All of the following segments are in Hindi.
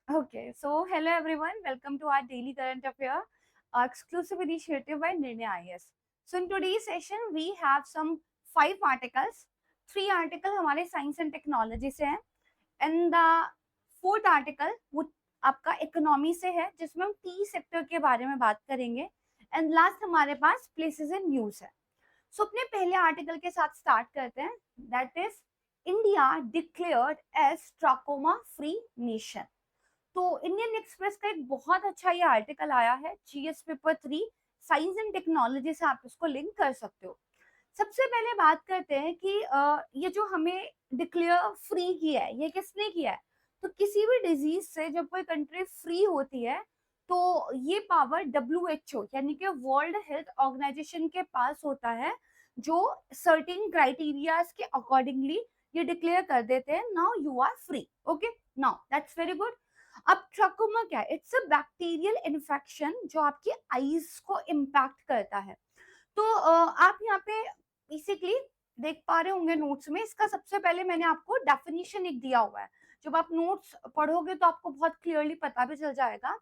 Okay, so hello everyone, welcome to our daily current affair, our exclusive initiative by Nirnay IAS. So in today's session, we have some 5 articles. 3 article हमारे साइंस एंड टेक्नोलॉजी से हैं एंड द फोर्थ आर्टिकल वो आपका इकोनॉमी से है जिसमें हम टी सेक्टर के बारे में बात करेंगे एंड लास्ट हमारे पास प्लेसेस इन न्यूज है. सो अपने पहले आर्टिकल के साथ स्टार्ट करते हैं. That is India declared as trachoma free nation. तो इंडियन एक्सप्रेस का एक बहुत अच्छा ये आर्टिकल आया है, GS paper 3 science and technology से आप इसको लिंक कर सकते हो. सबसे पहले बात करते हैं कि ये जो हमें डिक्लेयर फ्री किया है ये किसने किया है. तो किसी भी डिजीज से जब कोई कंट्री फ्री होती है तो ये पावर WHO यानी कि वर्ल्ड हेल्थ ऑर्गेनाइजेशन के पास होता है, जो सर्टेन क्राइटेरियाज के अकॉर्डिंगली ये डिक्लेयर कर देते हैं now you are free. Okay, now that's very good. अब ट्रकोमा क्या है? इट्स अ बैक्टीरियल इन्फेक्शन जो आपकी आईज को इम्पैक्ट करता है. तो आप यहाँ पे बेसिकली देख पा रहे होंगे नोट्स में, इसका सबसे पहले मैंने आपको डेफिनेशन एक दिया हुआ है. जब आप नोट्स पढ़ोगे तो आपको बहुत क्लियरली पता भी चल जाएगा.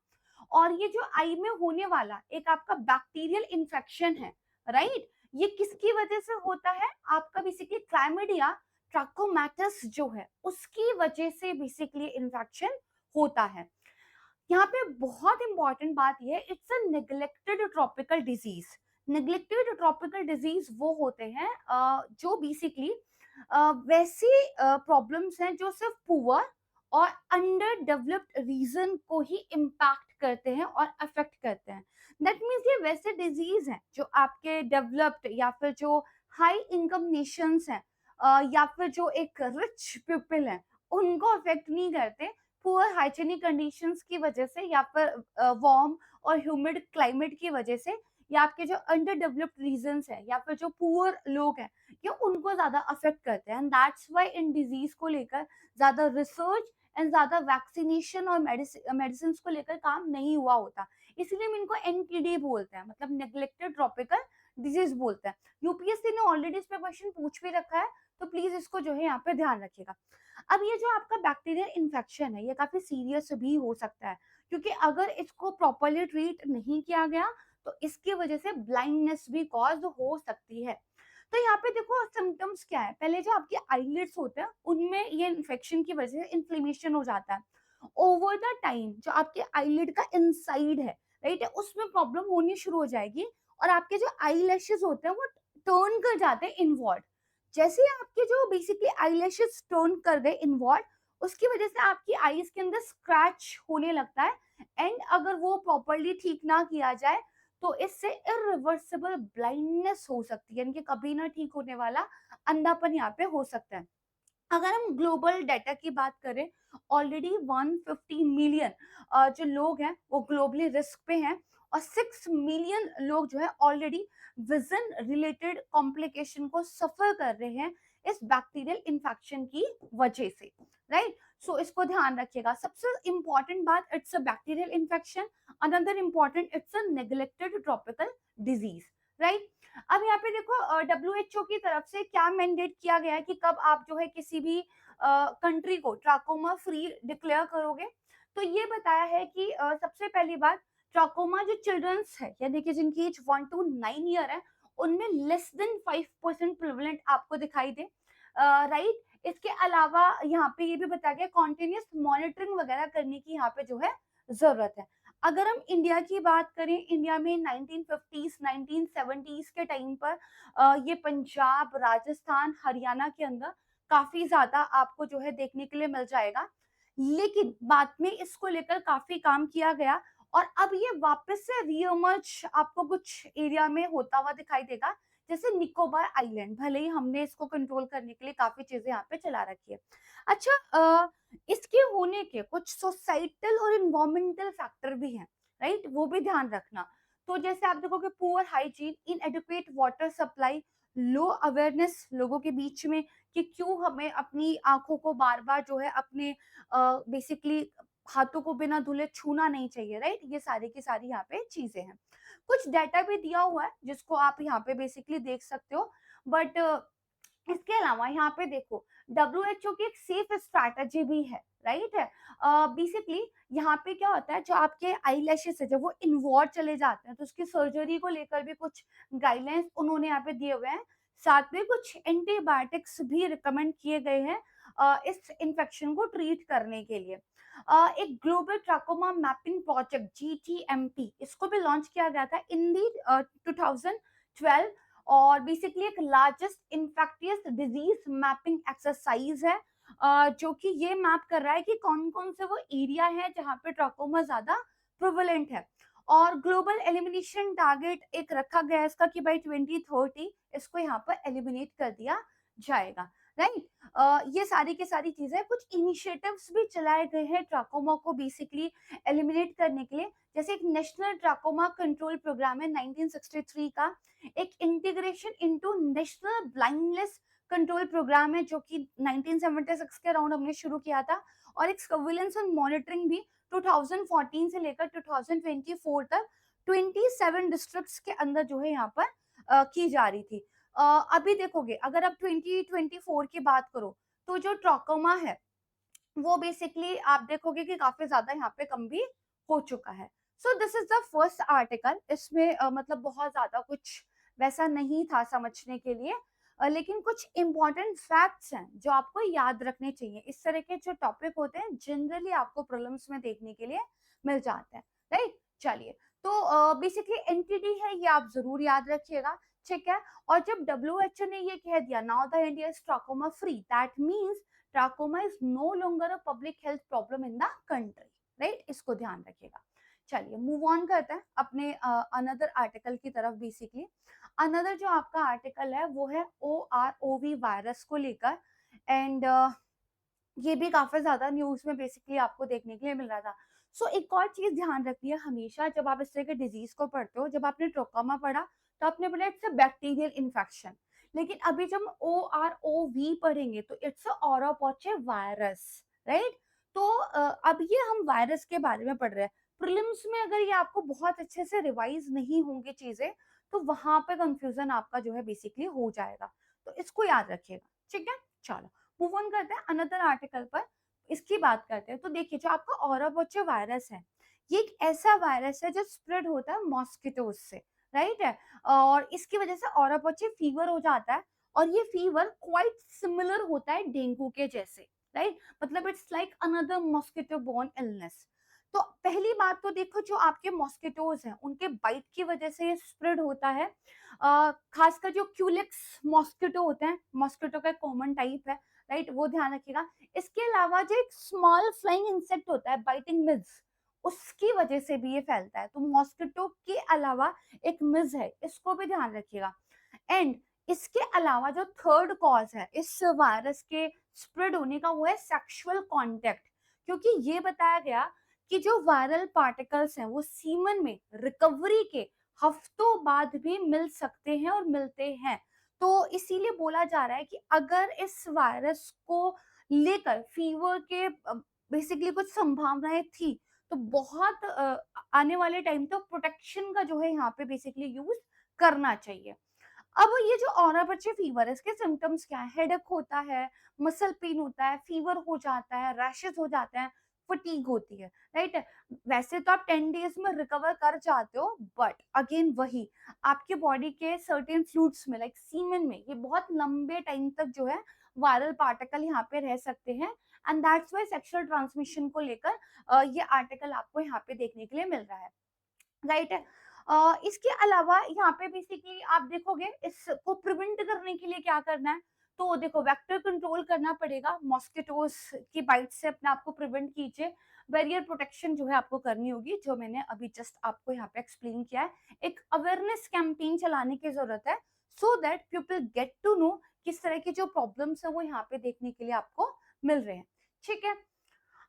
और ये जो आई में होने वाला एक आपका बैक्टीरियल इन्फेक्शन है, राइट, ये किसकी वजह से होता है? आपका बेसिकली क्लाइमेडिया ट्रैकोमैटिस जो है उसकी वजह से बेसिकली इन्फेक्शन होता है. यहाँ पे बहुत इंपॉर्टेंट बात ये है, it's a neglected tropical disease. Neglected tropical disease वो होते हैं जो बेसिकली वैसी प्रॉब्लम्स हैं जो सिर्फ पुअर और अंडर डेवलप्ड रीजन को ही इम्पैक्ट करते हैं और अफेक्ट करते हैं. दैट मीन्स ये वैसे डिजीज हैं जो आपके डेवलप्ड या फिर जो हाई इनकम नेशंस हैं या फिर जो एक रिच पीपल हैं उनको अफेक्ट नहीं करते. पुअर हाइजीनिक कंडीशंस की वजह से या फिर वार्म और ह्यूमिड क्लाइमेट की वजह से या आपके जो अंडर डेवलप्ड रीजन्स है या फिर जो पुअर लोग हैं ये उनको ज्यादा अफेक्ट करते हैं. And that's why in disease को लेकर ज्यादा रिसर्च एंड ज्यादा वैक्सीनेशन और मेडिसिन को लेकर काम नहीं हुआ होता. इसलिए हम इनको एनटीडी बोलते हैं, मतलब नेग्लेक्टेड ट्रॉपिकल डिजीज बोलते हैं. यूपीएससी ने ऑलरेडी इस पे क्वेश्चन पूछ भी रखा है, तो प्लीज इसको जो है यहाँ पे ध्यान रखिएगा. अब ये जो आपका बैक्टीरियल इन्फेक्शन है ये काफी सीरियस भी हो सकता है, क्योंकि अगर इसको प्रॉपरली ट्रीट नहीं किया गया तो इसकी वजह से ब्लाइंडनेस भी कॉज हो सकती है. तो यहाँ पे देखो सिम्टम्स क्या है. पहले जो आपके आईलिड्स होते हैं उनमें ये इन्फेक्शन की वजह से इन्फ्लेमेशन हो जाता है. ओवर द टाइम जो आपके आईलिड का इनसाइड है, राइट, उसमें प्रॉब्लम होनी शुरू हो जाएगी और आपके जो आई लैशेस होते हैं वो टर्न कर जाते हैं इनवर्ड. जैसे ही आपके जो बेसिकली आईलैशेस टर्न कर गए इनवर्ड, उसकी वजह से आपकी आईज के अंदर स्क्रैच होने लगता है. एंड अगर वो प्रॉपरली ठीक ना किया जाए तो इससे इरिवर्सिबल ब्लाइंडनेस हो सकती है, यानी कि कभी ना ठीक होने वाला अंधापन यहाँ पे हो सकता है. अगर हम ग्लोबल डाटा की बात करें, ऑलरेडी 150 मिलियन जो लोग हैं वो ग्लोबली रिस्क पे हैं और 6 मिलियन लोग जो है ऑलरेडी विजन रिलेटेड कॉम्प्लिकेशन को सफर कर रहे हैं इस बैक्टीरियल इन्फेक्शन की वजह से, राइट. सो इसको ध्यान रखिएगा. सबसे इंपॉर्टेंट बात, it's a bacterial infection. Another important, it's a neglected tropical disease, right. अब यहाँ पे देखो WHO की तरफ से क्या मैंडेट किया गया है कि कब आप जो है किसी भी कंट्री को ट्राकोमा फ्री डिक्लेयर करोगे. तो ये बताया है कि सबसे पहली बात, ट्राकोमा जो चिल्ड्रंस है यानी कि जिनकी एज 1 to 9 ईयर है उनमें लेस देन 5% प्रिवलेंट आपको दिखाई दे, राइट. इसके अलावा यहाँ पे ये भी बताया गया कॉन्टिन्यूस मॉनिटरिंग वगैरह करने की यहाँ पे जो है जरूरत है. अगर हम इंडिया की बात करें, इंडिया में 1950s 1970s के टाइम पर ये पंजाब, राजस्थान, हरियाणा के अंदर काफी ज्यादा आपको जो है देखने के लिए मिल जाएगा. लेकिन बाद में इसको लेकर काफी काम किया गया और अब ये वापस से रीइमर्ज आपको कुछ एरिया में होता हुआ दिखाई देगा, जैसे निकोबार आइलैंड. भले ही हमने इसको कंट्रोल करने के लिए काफी चीजें यहाँ पे चला रखी है. अच्छा, इसके होने के कुछ सोसाइटल और इन्वायरमेंटल फैक्टर भी हैं, राइट, वो भी ध्यान रखना. तो जैसे आप देखोगे poor hygiene, inadequate water supply, low awareness लोगों के बीच में कि क्यों हमें अपनी आंखों को बार बार जो है अपने बेसिकली हाथों को बिना धुले छूना नहीं चाहिए, राइट. ये सारी की सारी यहाँ पे चीजें हैं. कुछ डाटा भी दिया हुआ है जिसको आप यहाँ पे बेसिकली देख सकते हो. बट इसके अलावा यहाँ पे देखो WHO की एक सेफ स्ट्रैटेजी भी है, राइट है। बेसिकली यहाँ पे क्या होता है, जो आपके आई लैशेस है जब वो इन्वॉल्व चले जाते हैं तो उसकी सर्जरी को लेकर भी कुछ गाइडलाइंस उन्होंने यहाँ पे दिए हुए हैं। साथ में कुछ एंटीबायोटिक्स भी रिकमेंड किए गए हैं इस इन्फेक्शन को ट्रीट करने के लिए। एक global trachoma mapping project GTMP इसको भी लॉन्च किया गया था इन दी 2012, और बेसिकली एक largest infectious disease mapping exercise है जो कि ये मैप कर रहा है कि कौन कौन से वो एरिया है जहाँ पे ट्रैकोमा ज्यादा प्रिवलेंट है। और ग्लोबल एलिमिनेशन टारगेट एक रखा गया है इसका कि बाई 2030 इसको यहाँ पर एलिमिनेट कर दिया जाएगा, राइट। ये सारी की सारी चीजें, कुछ इनिशिएटिव्स भी चलाए गए हैं ट्रैकोमा को बेसिकली एलिमिनेट करने के लिए। जैसे एक नेशनल ट्रैकोमा कंट्रोल प्रोग्राम है 1963 का, एक integration into national blindness control programme है जो कि 1976 के अराउंड हमने शुरू किया था, और एक सर्विलेंस एंड मॉनिटरिंग भी 2014 से लेकर 2024 तक 27 डिस्ट्रिक्ट्स के अंदर जो है यहाँ पर की जा रही थी। अभी देखोगे अगर आप 2024 की बात करो तो जो ट्रॉकोमा है वो बेसिकली आप देखोगे कि काफी ज्यादा यहाँ पे कम भी हो चुका है। So this is the first article. इसमें मतलब बहुत ज्यादा कुछ वैसा नहीं था समझने के लिए, लेकिन कुछ इंपॉर्टेंट फैक्ट्स हैं जो आपको याद रखने चाहिए। इस तरह के जो टॉपिक होते हैं जनरली आपको प्रॉब्लम्स में देखने के लिए मिल जाते हैं, राइट। चलिए, तो बेसिकली एनटीडी है ये आप जरूर याद रखिएगा, ठीक है। और जब WHO ने ये कह दिया now the India is trachoma free, that means trachoma is no longer a public health problem in the country, right. इसको ध्यान रखिएगा। चलिए मूव ऑन करते हैं अपने अनदर आर्टिकल की तरफ। बेसिकली अनदर जो आपका आर्टिकल है वो है OROV वायरस को लेकर, एंड ये भी काफी ज्यादा न्यूज में बेसिकली आपको देखने के लिए मिल रहा था। सो एक और चीज ध्यान रखिए हमेशा जब आप इस तरह के डिजीज को पढ़ते हो, जब आपने ट्रोकोमा पढ़ा तो आपने बोला इट्स अ बैक्टीरियल इन्फेक्शन, लेकिन अभी जब OROV पढ़ेंगे तो इट्स अ ओरोपोचे वायरस, राइट। तो अब ये हम वायरस के बारे में पढ़ रहे हैं। प्रीलिम्स में अगर ये आपको बहुत अच्छे से रिवाइज नहीं होंगे चीजें तो वहां पे कंफ्यूजन आपका जो है बेसिकली हो जाएगा, तो इसको याद रखिएगा, ठीक है। चलो मूव ऑन करते हैं अनदर आर्टिकल पर, इसकी बात करते हैं। तो देखिए जो आपका ओरोपोचे वायरस है ये एक ऐसा वायरस है जो स्प्रेड होता है मॉस्किटोज से, राइट है। और इसकी वजह से ओरोपोचे फीवर हो जाता है, और ये फीवर क्वाइट सिमिलर होता है डेंगू के जैसे, राइट। मतलब it's like another mosquito borne illness. तो पहली बात तो देखो जो आपके मॉस्किटोज हैं उनके बाइट की वजह से ये स्प्रेड होता है। खासकर जो क्यूलिक्स मॉस्किटो होते हैं, मॉस्किटो का कॉमन टाइप है, राइट, वो ध्यान रखिएगा। इसके अलावा जो एक स्मॉल फ्लाइंग इंसेक्ट होता है बाइटिंग मिज, उसकी वजह से भी ये फैलता है। तो मॉस्किटो के अलावा एक मिज है, इसको भी ध्यान रखिएगा। एंड इसके अलावा जो थर्ड कॉज है इस वायरस के स्प्रेड होने का वो है सेक्सुअल कांटेक्ट, क्योंकि ये बताया गया कि जो वायरल पार्टिकल्स हैं वो सीमन में रिकवरी के हफ्तों बाद भी मिल सकते हैं और मिलते हैं। तो इसीलिए बोला जा रहा है कि अगर इस वायरस को लेकर फीवर के बेसिकली कुछ संभावनाएं थी तो बहुत आने वाले टाइम तो प्रोटेक्शन का जो है यहाँ पे बेसिकली यूज करना चाहिए। अब ये जो ओराबच्चे फीवर है इसके सिम्टम्स क्या है? हेडेक होता है, मसल पेन होता है, फीवर हो जाता है, रैशेस हो जाते हैं, फटीग होती है, राइट। वैसे तो आप 10 डेज में रिकवर कर जाते हो, बट अगेन वही आपके बॉडी के सर्टेन फ्लूइड्स में लाइक सीमेन में ये बहुत लंबे टाइम तक जो है वायरल पार्टिकल यहाँ पे रह सकते हैं, and that's why sexual transmission को लेकर ये आर्टिकल आपको यहाँ पे देखने के लिए मिल रहा है, राइट है। इसके अलावा यहाँ पे बेसिकली आप देखोगे इसको प्रिवेंट करने के लिए क्या करना है, तो देखो वेक्टर कंट्रोल करना पड़ेगा, मॉस्किटोज की बाइट से अपने आप को प्रिवेंट कीजिए। बैरियर प्रोटेक्शन जो है आपको करनी होगी, जो मैंने अभी जस्ट आपको यहाँ पे एक्सप्लेन किया है। एक अवेयरनेस कैंपेन चलाने की जरूरत है so that people get to know किस तरह की जो प्रॉब्लम्स है वो यहाँ पे देखने के लिए आपको मिल रहे हैं, ठीक है।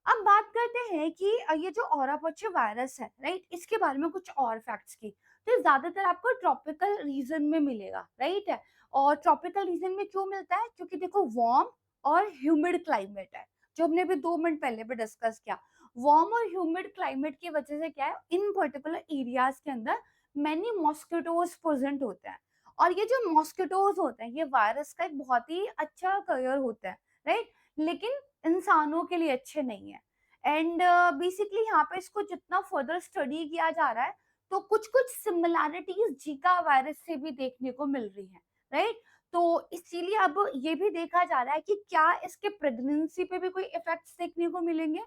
अब बात करते हैं कि ये जो ओरापोचे वायरस है, राइट, इसके बारे में कुछ और फैक्ट्स की। तो ज्यादातर आपको ट्रॉपिकल रीजन में मिलेगा, राइट है। और ट्रॉपिकल रीजन में क्यों मिलता है? क्योंकि देखो वार्म और ह्यूमिड क्लाइमेट है, जो हमने अभी 2 मिनट पहले भी डिस्कस किया। वार्म और ह्यूमिड क्लाइमेट की वजह से क्या है, इन पर्टिकुलर एरियाज के अंदर मैनी मॉस्किटोज प्रेजेंट होते हैं। और ये जो मॉस्किटोज होते हैं ये वायरस का एक बहुत ही अच्छा करियर होता है, राइट। लेकिन इंसानों के लिए अच्छे नहीं है। एंड बेसिकली यहाँ पे इसको जितना फर्दर स्टडी किया जा रहा है तो कुछ कुछ सिमिलैरिटीज जीका वायरस से भी देखने को मिल रही है, राइट। तो इसीलिए अब ये भी देखा जा रहा है कि क्या इसके प्रेगनेंसी पे भी कोई इफेक्ट्स देखने को मिलेंगे।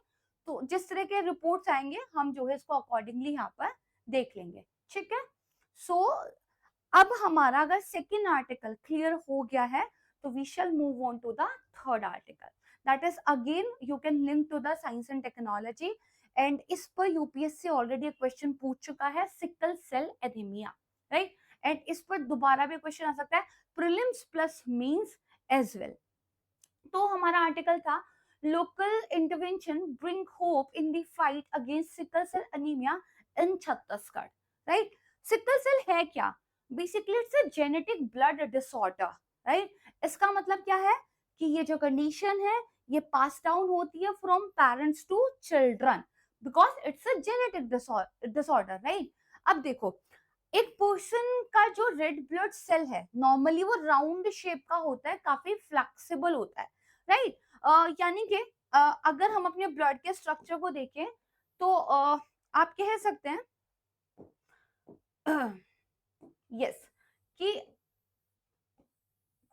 तो जिस तरह के रिपोर्ट्स आएंगे हम जो है इसको अकॉर्डिंगली यहाँ पर देख लेंगे, ठीक है। सो अब हमारा अगर सेकेंड आर्टिकल क्लियर हो गया है तो we shall move on to the third article, that is again you can link to the science and technology. And इस पर यूपीएससी ऑलरेडी क्वेश्चन पूछ चुका है, sickle cell anaemia, right. And इस पर दोबारा भी क्वेश्चन आ सकता है, prelims plus mains as well. तो हमारा आर्टिकल था local intervention bring hope in the fight against sickle cell anaemia in Chhattisgarh, right. Sickle cell है क्या? Basically it's a genetic blood disorder, right. इसका मतलब क्या है कि ये जो कंडीशन है ये पास डाउन होती है from parents to children because it's a genetic disorder, right. अब देखो, एक पर्सन का जो रेड ब्लड सेल है नॉर्मली वो राउंड शेप का होता है, काफी फ्लेक्सिबल होता है, राइट। यानी कि अगर हम अपने ब्लड के स्ट्रक्चर को देखें तो आप कह सकते हैं यस कि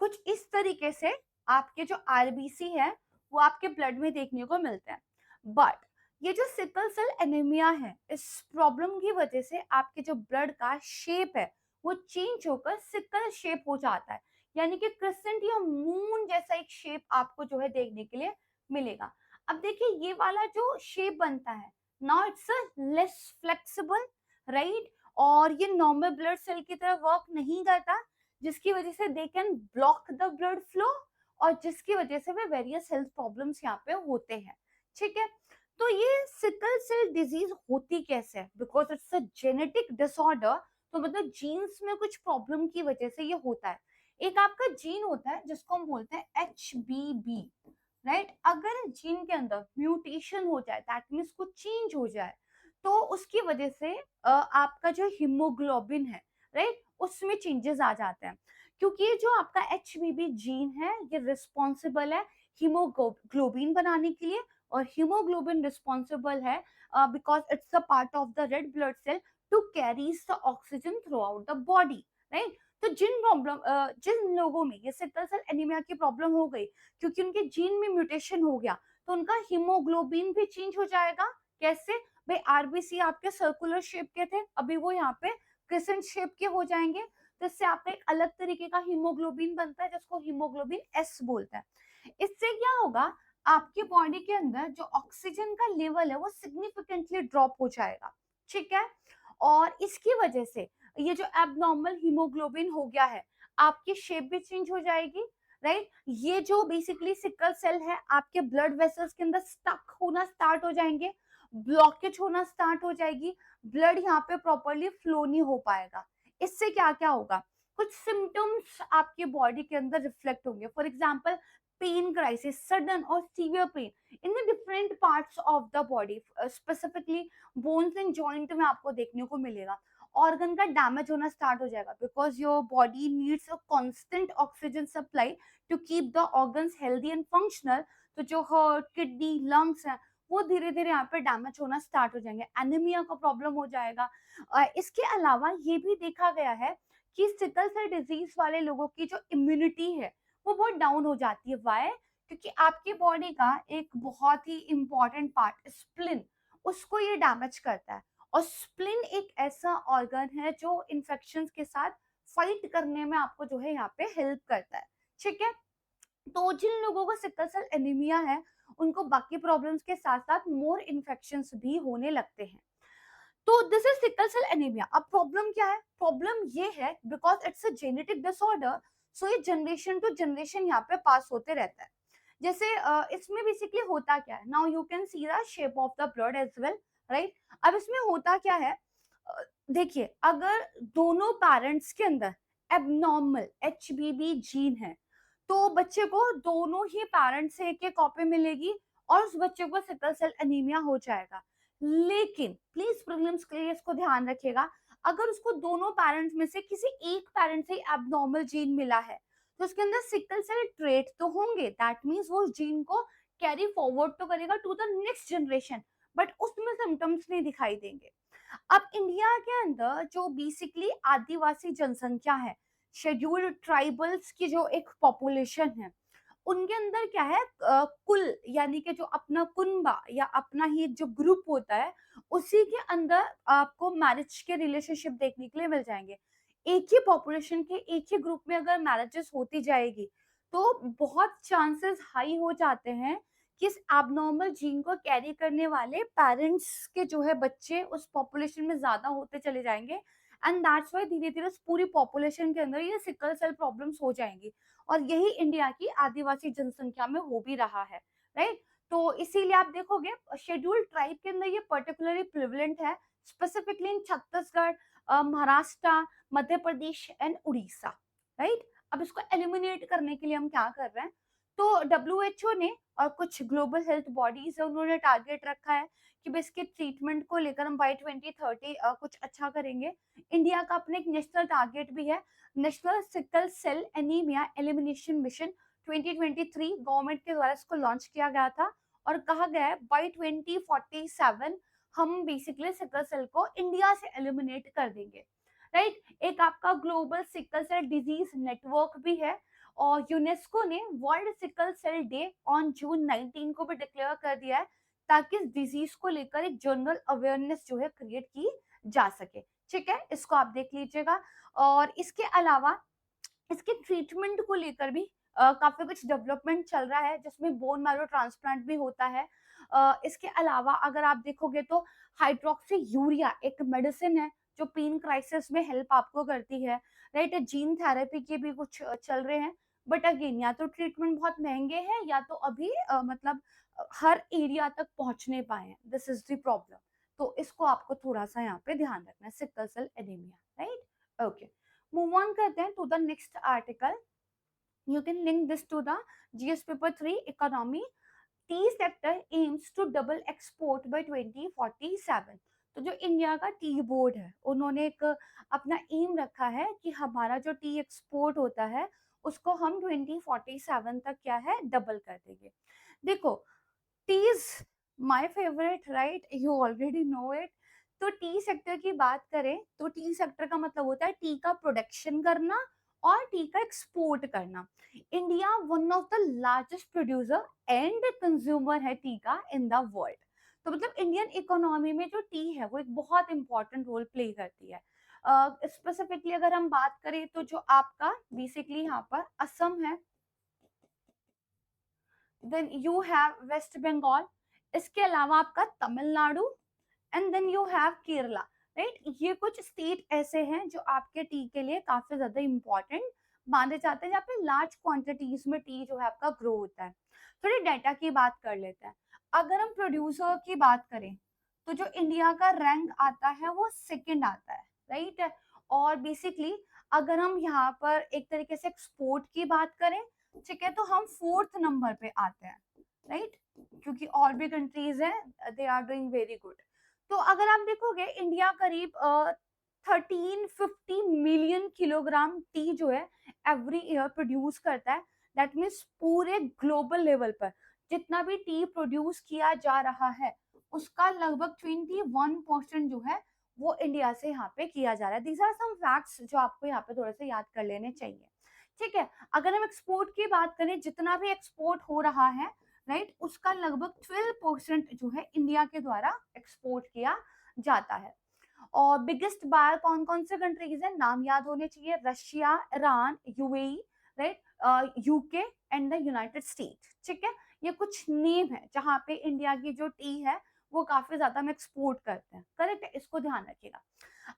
कुछ इस तरीके से आपके जो आरबीसी है वो आपके ब्लड में देखने को मिलते हैं। बट ये जो सिकल सेल एनीमिया है इस प्रॉब्लम की वजह से आपके जो ब्लड का शेप है वो चेंज होकर सिकल शेप हो जाता है, यानी कि क्रिसेंट या मून जैसा एक शेप आपको जो है देखने के लिए मिलेगा। अब देखिए ये वाला जो शेप बनता है now it's less flexible, right. और ये नॉर्मल ब्लड सेल की तरह वर्क नहीं करता जिसकी वजह से they can block the blood flow और जिसकी वजह से वे वेरियस हेल्थ प्रॉब्लम्स यहाँ पे होते हैं, ठीक है। तो ये सिकल सेल डिजीज होती कैसे है? Because it's a genetic disorder, तो मतलब जीन्स में कुछ प्रॉब्लम की वजह से ये होता है। एक आपका जीन होता है जिसको हम बोलते हैं HBB, राइट। अगर जीन के अंदर म्यूटेशन हो जाए दैट मीन्स कुछ चेंज हो जाए तो उसकी वजह से आपका जो हीमोग्लोबिन है, राइट, उसमें चेंजेस आ जाते हैं। क्योंकि ये जो आपका HBB जीन है ये रिस्पॉन्सिबल है हीमोग्लोबिन बनाने के लिए और हीमोग्लोबिन रिस्पॉन्सिबल है because it's a part of the red blood cell to carries the oxygen throughout the body, right. तो जिन लोगों में ये सिकल सेल एनीमिया की प्रॉब्लम हो गई क्योंकि उनके जीन में म्यूटेशन हो गया तो उनका हीमोग्लोबिन भी चेंज हो जाएगा। कैसे भाई? आरबीसी आपके सर्कुलर शेप के थे, अभी वो यहाँ पे क्रिसेंट शेप के हो जाएंगे, तो इससे आपका एक अलग तरीके का हीमोग्लोबिन बनता है जिसको हीमोग्लोबिन एस बोलते हैं। इससे क्या होगा, आपकी बॉडी के अंदर जो ऑक्सीजन का लेवल है वो सिग्निफिकेंटली ड्रॉप हो जाएगा, ठीक है। और इसकी वजह से ये जो एबनॉर्मल हीमोग्लोबिन हो गया है आपकी शेप भी चेंज हो जाएगी, राइट। ये जो बेसिकली सिकल सेल है आपके ब्लड वेसल्स के अंदर स्टक होना स्टार्ट हो जाएंगे, ब्लॉकेज होना स्टार्ट हो जाएगी, ब्लड यहाँ पे प्रॉपरली फ्लो नहीं हो पाएगा। इससे क्या क्या होगा, कुछ सिम्टम्स आपके बॉडी के अंदर रिफ्लेक्ट होंगे। For example pain crisis, sudden और severe pain in the different parts of the body, specifically bones and joint में आपको देखने को मिलेगा। ऑर्गन का डैमेज होना स्टार्ट हो जाएगा because your body needs a constant oxygen supply to keep the organs healthy and functional. तो जो हार्ट, किडनी, लंग्स है वो धीरे धीरे यहाँ पे डैमेज होना स्टार्ट हो जाएंगे, एनीमिया का प्रॉब्लम हो जाएगा। इसके अलावा ये भी देखा गया है कि सिकल सेल डिजीज वाले लोगों की जो इम्यूनिटी है वो बहुत डाउन हो जाती है। वाई? क्योंकि आपकी बॉडी का एक बहुत ही इंपॉर्टेंट पार्ट स्प्लिन, उसको ये डैमेज करता है। और स्प्लिन एक ऐसा ऑर्गन है जो इन्फेक्शंस के साथ फाइट करने में आपको जो है यहाँ पे हेल्प करता है, ठीक है। तो जिन लोगों को सिकल सेल एनीमिया है उनको बाकी प्रॉब्लम्स के साथ साथ मोर इन्फेक्शंस भी होने लगते हैं। तो this is sickle cell anaemia. अब प्रॉब्लम क्या है? प्रॉब्लम ये है because it's a genetic disorder, so ये जनरेशन टू जनरेशन यहाँ पे पास होते रहता है। जैसे इसमें बेसिकली होता क्या है, now you can see the shape of the blood as well, right. अब इसमें होता क्या है, देखिए अगर दोनों पेरेंट्स के अंदर एबनॉर्मल HBB जीन है तो बच्चे को दोनों ही पेरेंट्स से एक कॉपी मिलेगी और उस बच्चे को सिकल सेल एनीमिया हो जाएगा। लेकिन प्लीज प्रीलिम्स के लिए इसको ध्यान रखिएगा, अगर उसको दोनों पेरेंट्स में से किसी एक पेरेंट से एबनॉर्मल जीन मिला है तो उसके अंदर सिकल सेल ट्रेट तो होंगे, दैट मीन्स वो जीन को कैरी फॉरवर्ड तो करेगा to the next generation, but उसमें सिम्टम्स नहीं दिखाई देंगे। अब इंडिया के अंदर जो बेसिकली आदिवासी जनसंख्या है, शेड्यूल्ड ट्राइबल्स की जो एक पॉपुलेशन है, उनके अंदर क्या है, कुल यानी कि जो अपना कुनबा या अपना ही जो ग्रुप होता है, उसी के अंदर आपको मैरिज के रिलेशनशिप देखने के लिए मिल जाएंगे। एक ही पॉपुलेशन के एक ही ग्रुप में अगर मैरिजेस होती जाएगी, तो बहुत चांसेस हाई हो जाते हैं कि इस एबनॉर्मल जीन को कैरी करने वाले पेरेंट्स के जो है बच्चे उस पॉपुलेशन में ज्यादा होते चले जाएंगे, एंड दैट्स वाई धीरे धीरे पूरी पॉपुलेशन के अंदर ये सिकल सेल प्रॉब्लम्स हो जाएंगी। और यही इंडिया की आदिवासी जनसंख्या में हो भी रहा है, राइट। तो इसीलिए आप देखोगे शेड्यूल्ड ट्राइब के अंदर ये पर्टिकुलरली प्रिवलेंट है, specifically in Chhattisgarh, Maharashtra, Madhya Pradesh and Orissa, right. अब इसको एलिमिनेट करने के लिए हम क्या कर रहे हैं, तो डब्ल्यूएचओ ने और कुछ ग्लोबल हेल्थ बॉडीज है, उन्होंने टारगेट रखा है कि बस इसके ट्रीटमेंट को लेकर हम बाय 2030 कुछ अच्छा करेंगे। इंडिया का अपने एक नेशनल टारगेट भी है, national sickle cell anaemia elimination mission 2023 government के द्वारा इसको लॉन्च किया गया था, और कहा गया है बाय 2047 हम बेसिकली सिकल सेल को इंडिया से एलिमिनेट कर देंगे, राइट। एक आपका global sickle cell disease network भी है, और यूनेस्को ने world sickle cell day on June 19 को भी डिक्लेयर कर दिया है, ताकि इस डिजीज को लेकर एक जनरल अवेयरनेस जो है क्रिएट की जा सके। ठीक है, इसको आप देख लीजिएगा। और इसके अलावा इसके ट्रीटमेंट को लेकर भी काफी कुछ डेवलपमेंट चल रहा है, जिसमें बोन मैरो ट्रांसप्लांट भी होता है। इसके अलावा अगर आप देखोगे तो हाइड्रोक्सी यूरिया एक मेडिसिन है जो पेन क्राइसिस में हेल्प आपको करती है, राइट। जीन थेरेपी के भी कुछ चल रहे हैं, बट अगेन या तो ट्रीटमेंट बहुत महंगे हैं, या तो अभी मतलब हर एरिया तक पहुंच नहीं पाए हैं, दिस इज द प्रॉब्लम। तो इसको आपको थोड़ा सा यहाँ पे ध्यान रखना है, sickle cell anaemia, right. Okay, move on करते हैं to the next article. You can link this to the GS paper 3 economy. Tea sector aims to double export by 2047। तो जो इंडिया का टी बोर्ड है, उन्होंने एक अपना एम रखा है कि हमारा जो टी एक्सपोर्ट होता है उसको हम 2047 तक क्या है डबल कर देंगे। देखो, T is my favourite, right, you already know it. तो टी सेक्टर की बात करें तो टी सेक्टर का मतलब होता है टी का प्रोडक्शन करना और टी का एक्सपोर्ट करना। India one of the largest producer and consumer है टी का इन द वर्ल्ड। तो मतलब इंडियन इकोनॉमी में जो टी है वो एक बहुत इंपॉर्टेंट रोल प्ले करती है। स्पेसिफिकली अगर हम बात करें तो जो आपका बेसिकली यहाँ पर असम है, then you have west Bengal, इसके अलावा आपका Tamil Nadu, and then you have Kerala, right. ये कुछ स्टेट ऐसे हैं जो आपके टी के लिए काफी ज्यादा इंपॉर्टेंट माने जाते हैं, जहाँ पे लार्ज क्वांटिटीज में टी जो है आपका ग्रो होता है। थोड़ी डाटा की बात कर लेते हैं। अगर हम प्रोड्यूसर की बात करें तो जो इंडिया का रैंक आता है वो सेकंड आता है, राइट। और बेसिकली अगर हम यहाँ पर एक तरीके से एक्सपोर्ट की बात करें, ठीक है, तो हम फोर्थ नंबर पे आते हैं, राइट, क्योंकि और भी कंट्रीज हैं they are doing very good. तो अगर आप देखोगे इंडिया करीब 1350 मिलियन किलोग्राम टी जो है एवरी ईयर प्रोड्यूस करता है। दैट मीन्स पूरे ग्लोबल लेवल पर जितना भी टी प्रोड्यूस किया जा रहा है उसका लगभग 21% जो है वो इंडिया से यहाँ पे किया जा रहा है। दीज आर सम फैक्ट्स जो आपको यहाँ पे थोड़े से याद कर लेने चाहिए, ठीक है। अगर हम एक्सपोर्ट की बात करें, जितना भी एक्सपोर्ट हो रहा है, राइट, उसका लगभग 12% जो है इंडिया के द्वारा एक्सपोर्ट किया जाता है। और बिगेस्ट बायर कौन कौन से कंट्रीज है, नाम याद होने चाहिए, Russia, Iran, UAE, right, UK and the United state, ठीक है। ये कुछ नेम है जहां पे इंडिया की जो टी है वो काफी ज्यादा हम एक्सपोर्ट करते हैं, करेक्ट है, इसको ध्यान रखिएगा।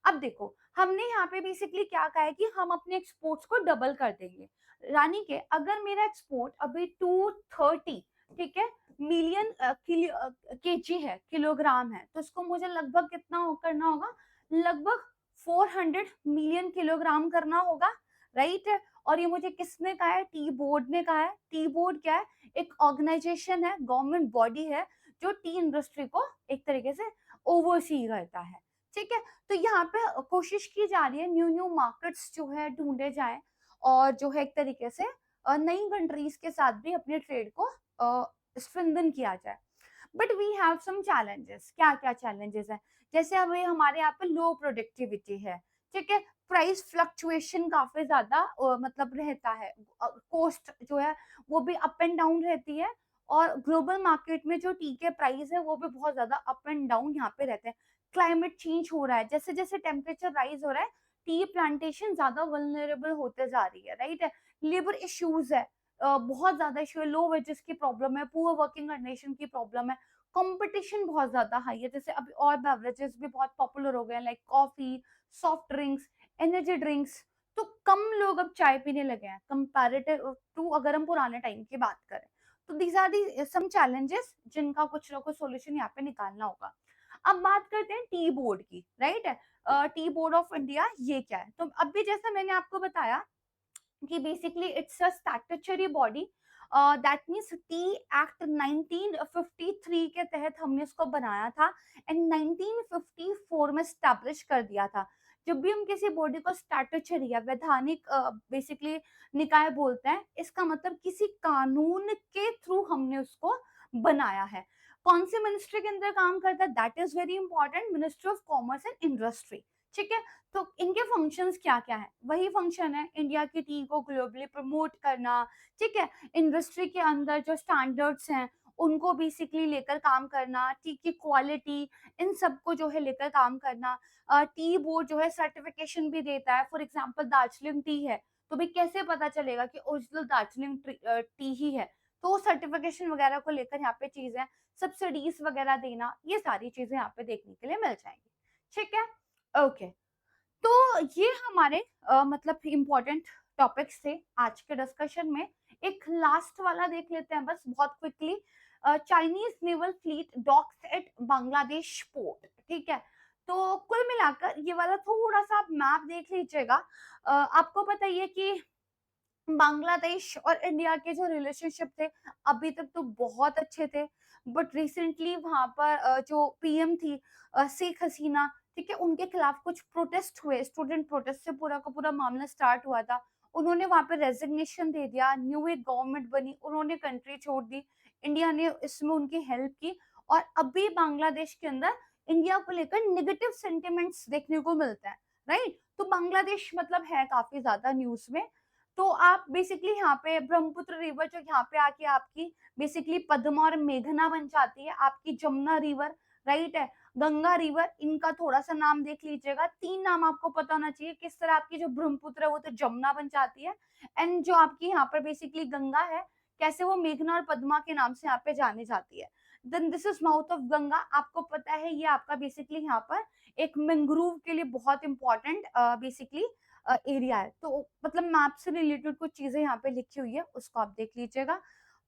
अब देखो, हमने यहाँ पे बेसिकली क्या कहा है कि हम अपने एक्सपोर्ट्स को डबल कर देंगे। यानी कि अगर मेरा एक्सपोर्ट अभी 230, ठीक है, मिलियन केजी है, किलोग्राम है, तो इसको मुझे लगभग कितना करना होगा, लगभग 400 मिलियन किलोग्राम करना होगा, राइट। और ये मुझे किसने कहा है, टी बोर्ड ने कहा है। टी बोर्ड क्या है, एक ऑर्गेनाइजेशन है, गवर्नमेंट बॉडी है जो टी इंडस्ट्री को एक तरीके से ओवरसी करता है, ठीक है। तो यहाँ पे कोशिश की जा रही है न्यू न्यू मार्केट्स जो है ढूंढे जाए, और जो है एक तरीके से नई कंट्रीज के साथ भी अपने ट्रेड को स्ट्रेंथन किया जाए। But we have some challenges. क्या क्या चैलेंजेस है? जैसे अभी हमारे यहाँ पे लो प्रोडक्टिविटी है, ठीक है, प्राइस फ्लक्चुएशन काफी ज्यादा मतलब रहता है, कॉस्ट जो है वो भी अप एंड डाउन रहती है, और ग्लोबल मार्केट में जो टी के प्राइस है वो भी बहुत ज्यादा अप एंड डाउन यहाँ पे रहते हैं। क्लाइमेट चेंज हो रहा है, जैसे जैसे टेम्परेचर राइज हो रहा है, टी प्लांटेशन ज्यादा वल्नरेबल होते जा रही है, राइट है। लेबर इश्यूज है, बहुत ज्यादा इशू है, लो वेजेस की प्रॉब्लम है, पुअर वर्किंग कंडीशन की प्रॉब्लम है, कंपटीशन बहुत ज्यादा हाई है। जैसे अभी और बेवरेजेस भी बहुत पॉपुलर हो गए हैं, like coffee, soft drinks, energy drinks. तो कम लोग अब चाय पीने लगे हैं कंपैरेटिव टू अगर हम पुराने टाइम की बात करें। तो these are the some challenges जिनका कुछ ना कुछ सोल्यूशन यहाँ पे निकालना होगा। अब बात करते हैं टी बोर्ड की, राइट है। टी बोर्ड ऑफ इंडिया ये क्या है? तो अब भी जैसा मैंने आपको बताया कि basically it's a statutory body, that means T act 1953 के तहत हमने इसको बनाया था, एंड 1954 में स्टैब्लिश कर दिया था। जब भी हम किसी बॉडी को स्टैट्यूटरी या वैधानिक बेसिकली निकाय बोलते हैं, इसका मतलब किसी कानून के थ्रू हमने उसको बनाया है। कौन सी मिनिस्ट्री के अंदर काम करता है? That is very important, ministry of commerce and industry, ठीक है। तो इनके फंक्शंस क्या क्या है? वही फंक्शन है इंडिया की टी को ग्लोबली प्रमोट करना, ठीक है, इंडस्ट्री के अंदर जो स्टैंडर्ड्स हैं उनको बेसिकली लेकर काम करना, टी की क्वालिटी, इन सबको जो है लेकर काम करना। टी बोर्ड जो है सर्टिफिकेशन भी देता है, फॉर एग्जांपल दार्जिलिंग टी है, तो भाई कैसे पता चलेगा कि ओरिजिनल दार्जिलिंग टी ही है? तो सर्टिफिकेशन वगैरह को लेकर यहाँ पे चीजें, सब्सिडीज वगैरह देना, ये सारी चीजें यहाँ पे देखने के लिए मिल जाएंगी, ठीक है। ओके, तो ये हमारे मतलब इम्पोर्टेंट टॉपिक्स थे आज के डिस्कशन में। एक लास्ट वाला देख लेते हैं बस बहुत quickly. Chinese naval fleet docks at Bangladesh port, ठीक है। तो कुल मिलाकर ये वाला थोड़ा सा आप मैप देख लीजिएगा। आपको पता ही है कि बांग्लादेश और इंडिया के जो रिलेशनशिप थे अभी तक तो बहुत अच्छे थे, बट रिसेंटली वहां पर जो पीएम थी शेख हसीना, ठीक है, उनके खिलाफ कुछ प्रोटेस्ट हुए, स्टूडेंट प्रोटेस्ट से पूरा का पूरा मामला स्टार्ट हुआ था। उन्होंने वहां पे रेजिग्नेशन दे दिया, न्यू एक गवर्नमेंट बनी, उन्होंने कंट्री छोड़ दी, इंडिया ने इसमें उनकी हेल्प की, और अभी बांग्लादेश के अंदर इंडिया को लेकर नेगेटिव सेंटिमेंट्स देखने को मिलता है, राइट। तो बांग्लादेश मतलब है काफी ज्यादा न्यूज में। तो आप बेसिकली यहाँ पे ब्रह्मपुत्र रिवर जो यहाँ पे आके आपकी बेसिकली पद्मा और मेघना बन जाती है, आपकी जमुना रिवर, राइट है, गंगा रिवर, इनका थोड़ा सा नाम देख लीजिएगा। तीन नाम आपको पता होना चाहिए, किस तरह आपकी जो ब्रह्मपुत्र है वो तो जमुना बन जाती है, एंड जो आपकी यहाँ पर बेसिकली गंगा है, कैसे वो मेघना और पद्मा के नाम से यहाँ पे जानी जाती है। Then this is mouth of Ganga, आपको पता है ये आपका बेसिकली यहाँ पर एक मैंग्रोव के लिए बहुत इंपॉर्टेंट बेसिकली एरिया है। तो मतलब मैप से रिलेटेड कुछ चीजें यहाँ पे लिखी हुई है, उसको आप देख लीजिएगा।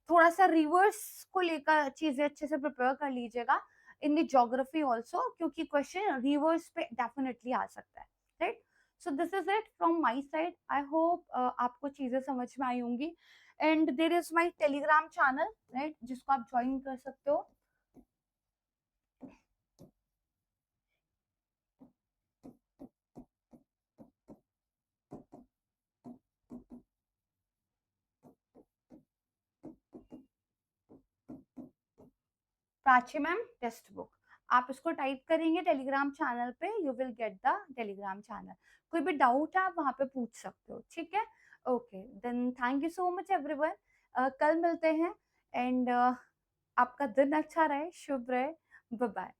थोड़ा सा रिवर्स को लेकर चीजें अच्छे से प्रिपेयर कर लीजिएगा इन द ज्योग्राफी ऑल्सो, क्योंकि क्वेश्चन रिवर्स पे डेफिनेटली आ सकता है, right. So this is it from my side. I hope आपको चीजें समझ में आई होंगी, and there is my Telegram channel, right, जिसको आप ज्वाइन कर सकते हो। प्राची मैम टेक्स्ट बुक, आप इसको टाइप करेंगे टेलीग्राम चैनल पे, you will get the Telegram channel. कोई भी डाउट है आप वहां पे पूछ सकते हो, ठीक है। Okay, then thank you so much everyone. कल मिलते हैं, एंड आपका दिन अच्छा रहे, शुभ रहे, बाय बाय।